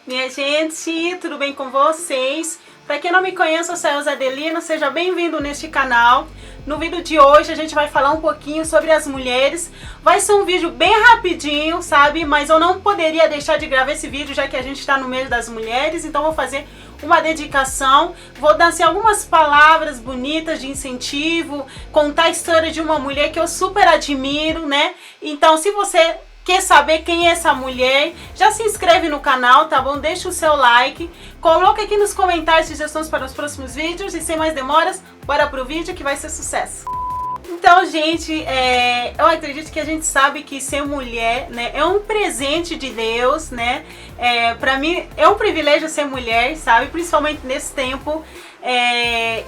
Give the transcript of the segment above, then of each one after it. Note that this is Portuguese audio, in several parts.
Minha gente, tudo bem com vocês? Para quem não me conhece, eu sou a Elza Adelina, seja bem-vindo neste canal. No vídeo de hoje a gente vai falar um pouquinho sobre as mulheres. Vai ser um vídeo bem rapidinho, sabe? Mas eu não poderia deixar de gravar esse vídeo, já que a gente está no mês das mulheres. Então vou fazer uma dedicação, vou dar assim, algumas palavras bonitas de incentivo, contar a história de uma mulher que eu super admiro, né? Então se você quer saber quem é essa mulher, já se inscreve no canal, tá bom? Deixa o seu like, coloca aqui nos comentários sugestões para os próximos vídeos e sem mais demoras, bora pro vídeo que vai ser sucesso. Então, gente, eu acredito que a gente sabe que ser mulher, né, é um presente de Deus, né? Pra mim é um privilégio ser mulher, sabe? Principalmente nesse tempo.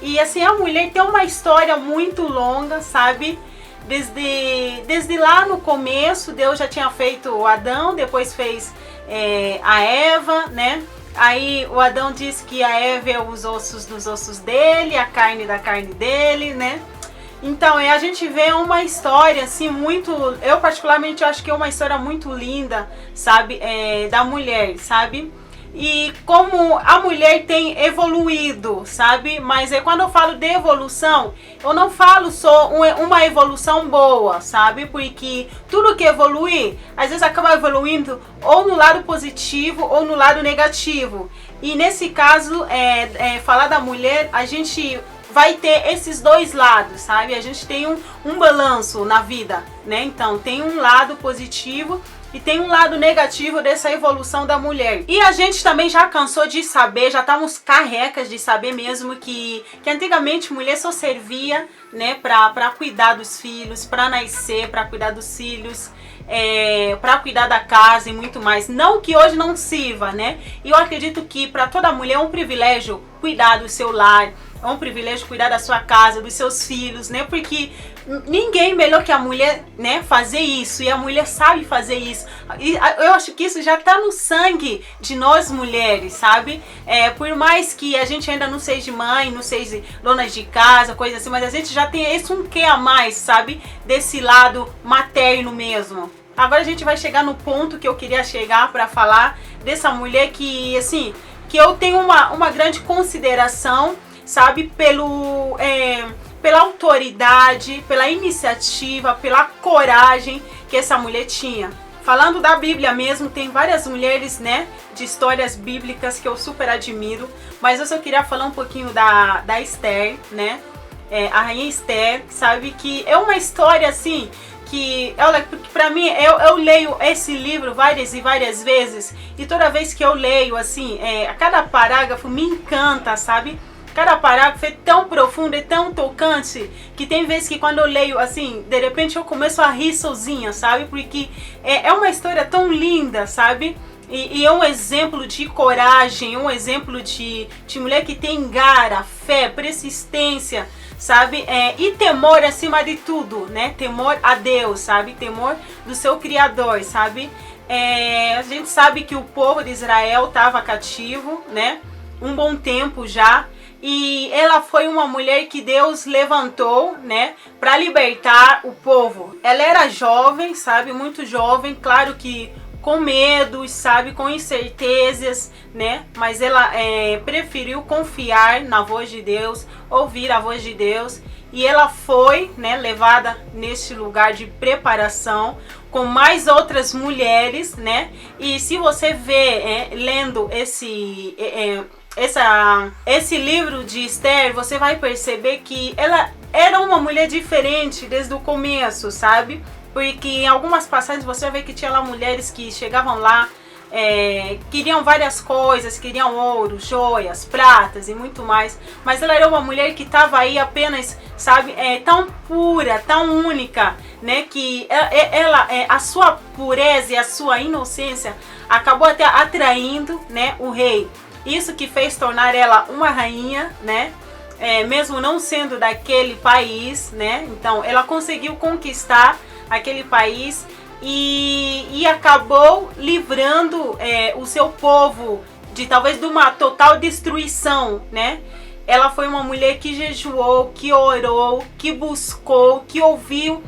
E assim, a mulher tem uma história muito longa, sabe? Desde lá no começo, Deus já tinha feito o Adão, depois fez a Eva, né? Aí o Adão disse que a Eva é os ossos dos ossos dele, a carne da carne dele, né? Então, a gente vê uma história assim muito, eu particularmente acho que é uma história muito linda, sabe? Da mulher, sabe? E como a mulher tem evoluído, sabe? Mas quando eu falo de evolução, eu não falo só uma evolução boa, sabe? Porque tudo que evolui, às vezes acaba evoluindo ou no lado positivo ou no lado negativo. E nesse caso, falar da mulher, a gente vai ter esses dois lados, sabe? A gente tem um balanço na vida, né? Então, tem um lado positivo e tem um lado negativo dessa evolução da mulher. E a gente também já cansou de saber, já estamos carecas de saber mesmo que antigamente mulher só servia, né, para cuidar dos filhos, para nascer, para cuidar dos filhos, para cuidar da casa e muito mais. Não que hoje não sirva, né? E eu acredito que para toda mulher é um privilégio cuidar do seu lar, é um privilégio cuidar da sua casa, dos seus filhos, né? Porque ninguém melhor que a mulher, né, fazer isso. E a mulher sabe fazer isso. E eu acho que isso já está no sangue de nós mulheres, sabe? Por mais que a gente ainda não seja mãe, não seja dona de casa, coisa assim, mas a gente já tem esse quê a mais, sabe? Desse lado materno mesmo. Agora a gente vai chegar no ponto que eu queria chegar para falar dessa mulher que, assim, que eu tenho uma grande consideração, sabe, pela autoridade, pela iniciativa, pela coragem que essa mulher tinha. Falando da Bíblia mesmo, tem várias mulheres, né, de histórias bíblicas que eu super admiro, mas eu só queria falar um pouquinho da Esther, né, a rainha Esther, sabe, que é uma história assim, que pra mim, eu leio esse livro várias e várias vezes, e toda vez que eu leio, assim, a cada parágrafo me encanta, sabe? Cada parágrafo é tão profundo, é tão tocante, que tem vezes que quando eu leio, assim, de repente eu começo a rir sozinha, sabe? Porque é uma história tão linda, sabe? E é um exemplo de coragem, um exemplo de mulher que tem garra, fé, persistência, sabe? E temor acima de tudo, né? Temor a Deus, sabe? Temor do seu Criador, sabe? A gente sabe que o povo de Israel estava cativo, né? Um bom tempo já. E ela foi uma mulher que Deus levantou, né, para libertar o povo. Ela era jovem, sabe, muito jovem, claro que com medos, sabe, com incertezas, né, mas ela preferiu confiar na voz de Deus, ouvir a voz de Deus. E ela foi, né, levada neste lugar de preparação com mais outras mulheres, né. E se você vê lendo esse livro de Esther, você vai perceber que ela era uma mulher diferente desde o começo, sabe? Porque em algumas passagens você vai ver que tinha lá mulheres que chegavam lá, queriam várias coisas, queriam ouro, joias, pratas e muito mais, mas ela era uma mulher que estava aí apenas, sabe, tão pura, tão única, né, que a sua pureza e a sua inocência acabou até atraindo, né, o rei. Isso que fez tornar ela uma rainha, né? Mesmo não sendo daquele país, né? Então, ela conseguiu conquistar aquele país e acabou livrando o seu povo talvez de uma total destruição, né? Ela foi uma mulher que jejuou, que orou, que buscou, que ouviu,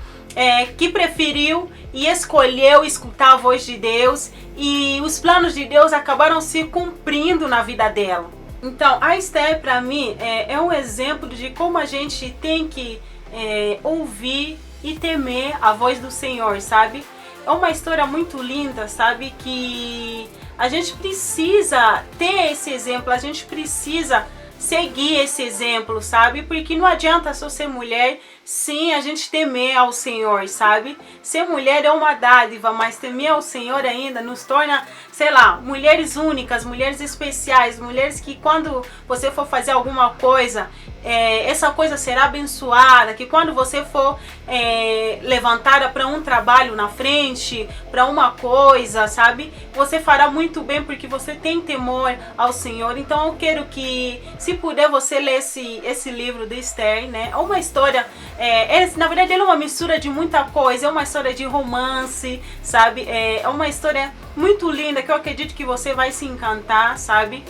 que preferiu e escolheu escutar a voz de Deus, e os planos de Deus acabaram se cumprindo na vida dela. Então, a Esther, para mim, é um exemplo de como a gente tem que ouvir e temer a voz do Senhor, sabe? É uma história muito linda, sabe? Que a gente precisa ter esse exemplo, a gente precisa seguir esse exemplo, sabe? Porque não adianta só ser mulher sem a gente temer ao Senhor, sabe? Ser mulher é uma dádiva, mas temer ao Senhor ainda nos torna, sei lá, mulheres únicas, mulheres especiais, mulheres que quando você for fazer alguma coisa, essa coisa será abençoada, que quando você for levantada para um trabalho na frente, para uma coisa, sabe? Você fará muito bem porque você tem temor ao Senhor. Então eu quero que, se puder, você ler esse livro de Esther, né? É uma história, na verdade ele é uma mistura de muita coisa, é uma história de romance, sabe? É uma história muito linda que eu acredito que você vai se encantar, sabe?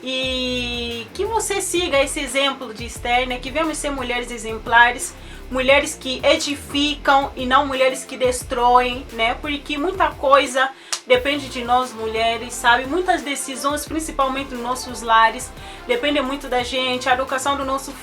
E que você siga esse exemplo de Esther, né? Que venhamos ser mulheres exemplares, mulheres que edificam e não mulheres que destroem, né? Porque muita coisa depende de nós mulheres, sabe? Muitas decisões, principalmente nos nossos lares, dependem muito da gente. A educação dos nossos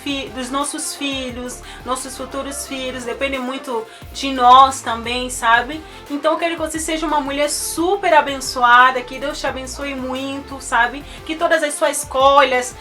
filhos, nossos futuros filhos, depende muito de nós também, sabe? Então eu quero que você seja uma mulher super abençoada, que Deus te abençoe muito, sabe? Que todas as suas escolhas,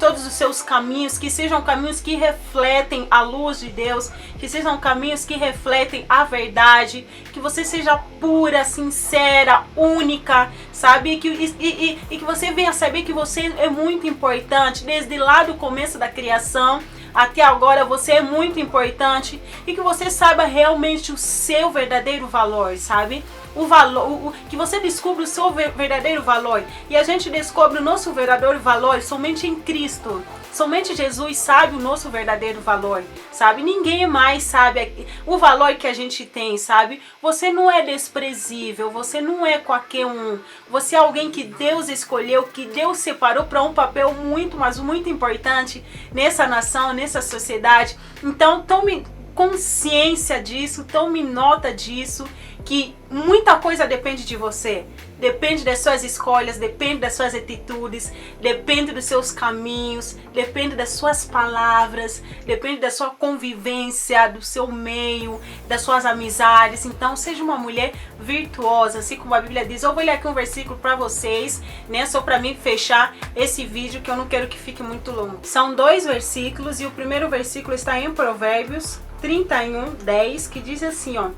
todos os seus caminhos, que sejam caminhos que refletem a luz de Deus, que sejam caminhos que refletem a verdade, que você seja pura, sincera, única, sabe? E que você venha saber que você é muito importante, desde lá do começo da criação até agora você é muito importante, e que você saiba realmente o seu verdadeiro valor, sabe? O valor, que você descubra o seu verdadeiro valor. E a gente descobre o nosso verdadeiro valor somente em Cristo. Somente Jesus sabe o nosso verdadeiro valor, sabe? Ninguém mais sabe o valor que a gente tem, sabe? Você não é desprezível, você não é qualquer um. Você é alguém que Deus escolheu, que Deus separou para um papel muito, mas muito importante nessa nação, nessa sociedade. Então, tome consciência disso, tome nota disso, que muita coisa depende de você. Depende das suas escolhas, depende das suas atitudes, depende dos seus caminhos, depende das suas palavras, depende da sua convivência, do seu meio, das suas amizades. Então seja uma mulher virtuosa, assim como a Bíblia diz. Eu vou ler aqui um versículo para vocês, né? Só para mim fechar esse vídeo, que eu não quero que fique muito longo. São 2 versículos e o primeiro versículo está em Provérbios 31:10, que diz assim, ó: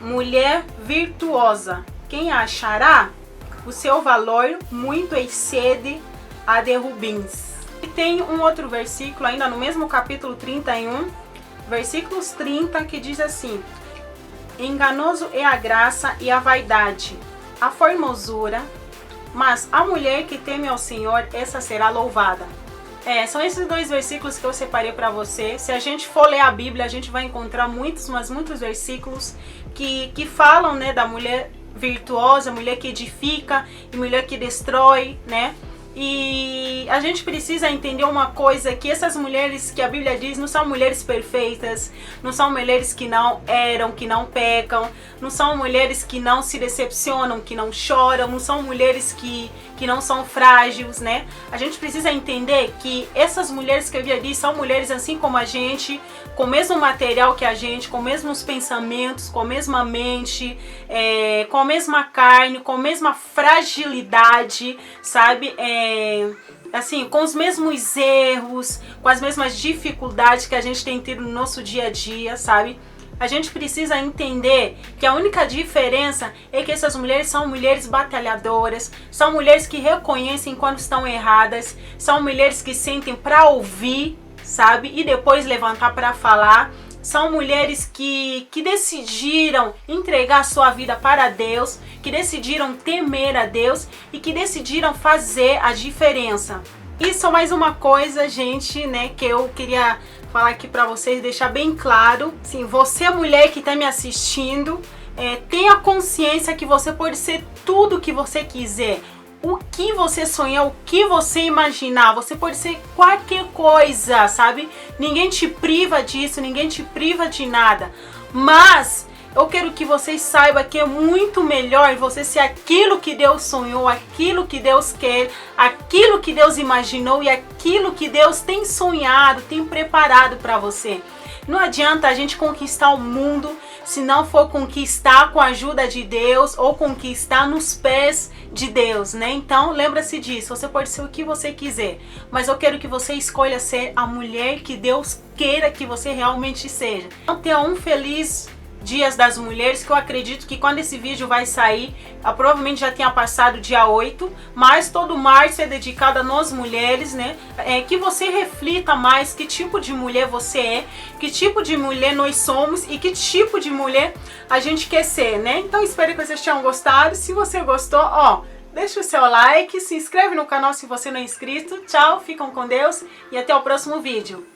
mulher virtuosa, quem a achará? O seu valor muito excede a de rubins. E tem um outro versículo ainda no mesmo capítulo 31, versículos 30, que diz assim: enganoso é a graça e a vaidade, a formosura, mas a mulher que teme ao Senhor, essa será louvada. São esses 2 versículos que eu separei para você. Se a gente for ler a Bíblia, a gente vai encontrar muitos versículos que falam, né, da mulher virtuosa, mulher que edifica e mulher que destrói, né? E a gente precisa entender uma coisa, que essas mulheres que a Bíblia diz não são mulheres perfeitas, não são mulheres que não erram, que não pecam, não são mulheres que não se decepcionam, que não choram, não são mulheres que não são frágeis, né? A gente precisa entender que essas mulheres que a Bíblia diz são mulheres assim como a gente, com o mesmo material que a gente, com os mesmos pensamentos, com a mesma mente, com a mesma carne, com a mesma fragilidade, sabe? Assim, com os mesmos erros, com as mesmas dificuldades que a gente tem tido no nosso dia a dia, sabe? A gente precisa entender que a única diferença é que essas mulheres são mulheres batalhadoras, são mulheres que reconhecem quando estão erradas, são mulheres que sentem para ouvir, sabe? E depois levantar para falar. São mulheres que decidiram entregar sua vida para Deus, que decidiram temer a Deus e que decidiram fazer a diferença. Isso é mais uma coisa, gente, né, que eu queria falar aqui para vocês, deixar bem claro. Sim, você, mulher que está me assistindo, tenha consciência que você pode ser tudo que você quiser. O que você sonhar, o que você imaginar, você pode ser qualquer coisa, sabe? Ninguém te priva disso, ninguém te priva de nada. Mas Eu quero que vocês saibam que é muito melhor você ser aquilo que Deus sonhou, aquilo que Deus quer, aquilo que Deus imaginou e aquilo que Deus tem sonhado, tem preparado para você. Não adianta a gente conquistar o mundo se não for conquistar com a ajuda de Deus ou conquistar nos pés de Deus, né? Então, lembra-se disso. Você pode ser o que você quiser, mas eu quero que você escolha ser a mulher que Deus queira que você realmente seja. Então, tenha um feliz Dias das Mulheres, que eu acredito que quando esse vídeo vai sair, provavelmente já tenha passado dia 8, mas todo março é dedicado a nós mulheres, né? Que você reflita mais que tipo de mulher você é, que tipo de mulher nós somos e que tipo de mulher a gente quer ser, né? Então espero que vocês tenham gostado. Se você gostou, ó, deixa o seu like, se inscreve no canal se você não é inscrito. Tchau, ficam com Deus e até o próximo vídeo.